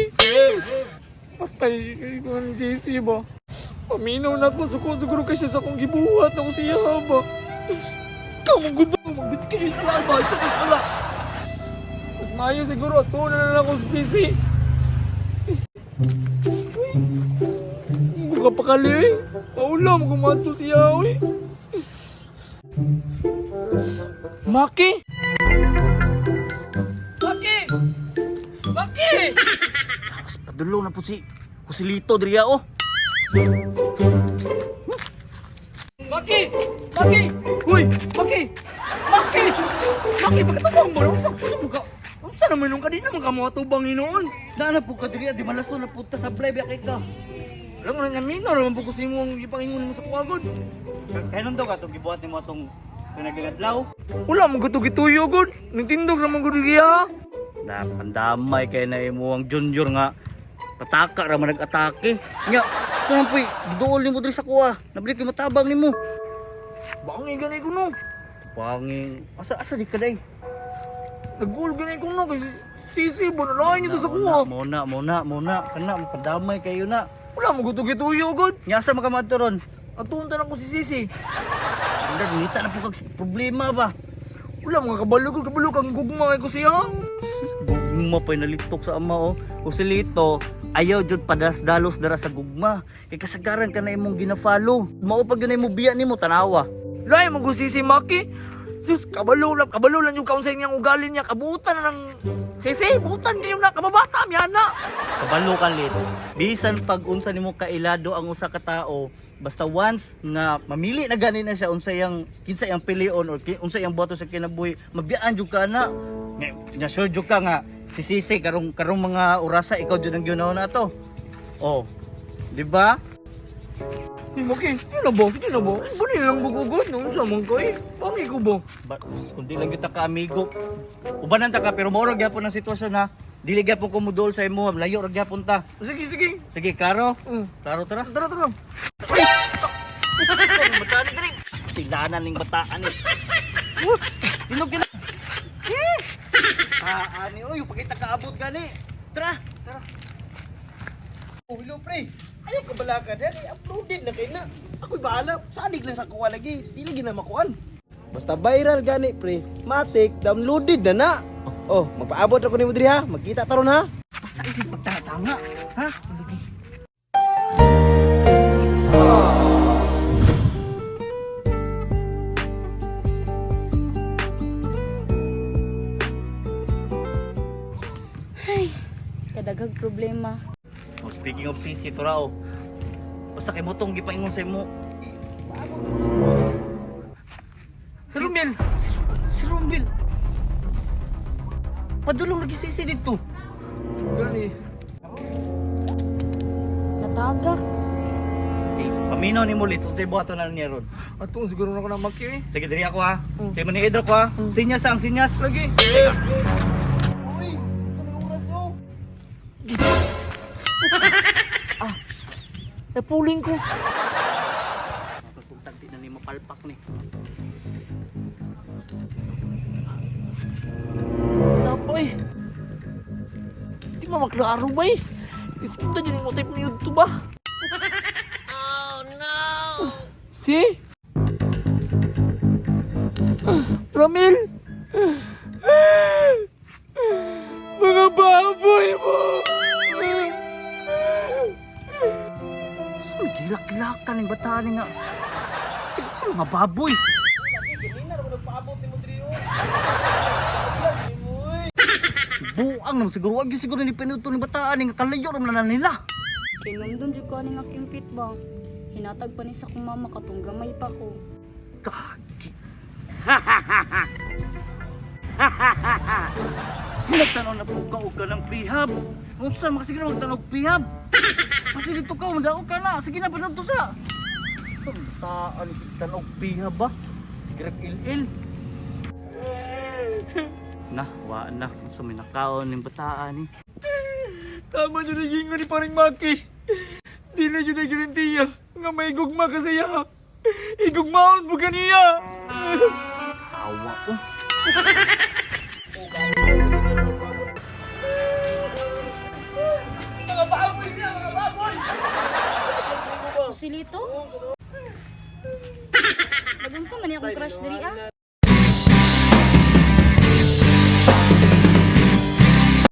oy. Patay ko ni Sisi ba? Paminaw na ko, siguro kasi sa akong gibuhat na ko siya ba? Kamong gusto, mag-good kayo sa laba, ito sa sala. Mas mayo siguro, tunan na lang ako si Sisi. Buka pa kali eh. Paulam, gumanto siya eh. Maki! Maki! Maki! Mas padulong na po si Kusilito diriya oh. Maki! Maki! Uy! Maki! Maki! Maki! Pagkatapang mo, saan naman nung kanina mga kamuatubang inoon? Naana po ka diriya, di malaso na punta sa blebe kay ka. Alam mo nga mina, naman po kasi mo ang ipangingon mo sa kuwagod. Kaya nung daw ka itong gibuhat ni mo itong pinagagadlaw. Wala mo gituyo god. Nagtindog naman god diya. Pandamay kay na imo ang junior nga pataka ra man nag-atake. Nya, saan po giduol nimo diri sa kuha. Nabili kay matabang nimo. Bangi ganay ko no. Panging asa di ka day? Nagul ganay ko no kasi Sisi ba nalain nito sa kuha. Muna kana pandamay kayo na. Wala mo gituyo god. Nya asa makamadto ron? Atunta na ko si Sisi. Anda ngita na po kag problema ba. Wala mga kabalo kang gugma ko siya. Gugma pa'y nalitok sa ama oh. Kusilito, ayaw jud padas-dalos dara sa gugma. Kay kasagaran ka na imong gina-follow. Mao pag yun ay mo biya nimo tanawa. Lai mo ko Sisi Maki. Sus, kabalo lang yung kaunsay niyang ugali niya. Kabutan na ng Sisi, butan kayo na, kababata, miyana. Kabalo ka Lits. Bisan pag unsa nimo kailado ang usa ka tawo, basta once nga mamili na gani na siya unsay yang kinsa yang pilion or unsay yang boto sa kinabuhi, mabiyaan jud ka na. Nya sure jud ka nga si Sisi karong mga orasa ikaw jud ang giunahon nato. Oh. Di ba? Maki, yun na ba? Buni lang bugugod, no? Sa mong koy. Pangi ko ba? Kundi lang kita ka amigo. Ubanan ta ka pero mao ra gyapon ang sitwasyon ha. Dili gyapon ko mudol sa imo, layo ra gyapon ta. Sige. Sige, Karo. Karo tara. Tara. Bataan ni diri. Astilanan ning bataan ni. Inog gina. Ani oy, pakita ka abot gani. Tara. Oh, hello pre. Ayaw ka bala ka dyan. I-uploadin na kayo na. Ako'y bahala. Sadig lang sa kuha lagi. Di lagi na makuhan. Basta viral gani pre. Matik, downloaded na na. Oh, magpaabot ako ni Mudri ha. Magkita taron ha. Basta isip pagtatanga. Ha? Ay, kadagag problema. Oh, speaking of Sisi, Turao. Basta kay mo tong gipaingon sa imo. Si Romel. Si Rombil. Padulong lagi Sisi dito. Gani. Natagak. Okay, paminaw ni mo Lits, unsay buhaton na niya ron. Atong siguro na ko na Maki eh. Sige, diri ako ha. Sige mo ni Edro ko ha. Sinyas ang sinyas. Lagi. Uy, kanang oras oh. Napuling ko. Pagpunta di na ni mapalpak ni. Napoy. Di mo maklaro ba eh. Isundan yun yung motif ng YouTube ba? Oh no! Si? Ramil! Mga baboy mo! Saan gilak-gilakan ng bataan nga? Sino nga baboy? Ganina naman nagpaabot ni Mudri oh. Buang naman siguro. Wag yun siguro ni pinuto ng bataan nga kalayo naman na nila. Kay nandun jud ko aning aking pit ba. Hinatag pa ni sa kong mama katong gamay pa ko. Kagi. Nagtanaw na po ka ng pihab. Kung saan makasigil magtanaw pihab. Kasi dito ka, magdaog ka na. Sige na, panod to sa. Taan, tanaw pihab ba? Sige rin il-il. Na, waan na. So may nakaon ng bataan eh. Tama dyan na gingo ni paring Maki. Di na dyan na garantiya nga may gugma ka saya. Igugmaon po kaniya. Hawa ko. Pilito? Nagunsa man ni akong crush diri ah.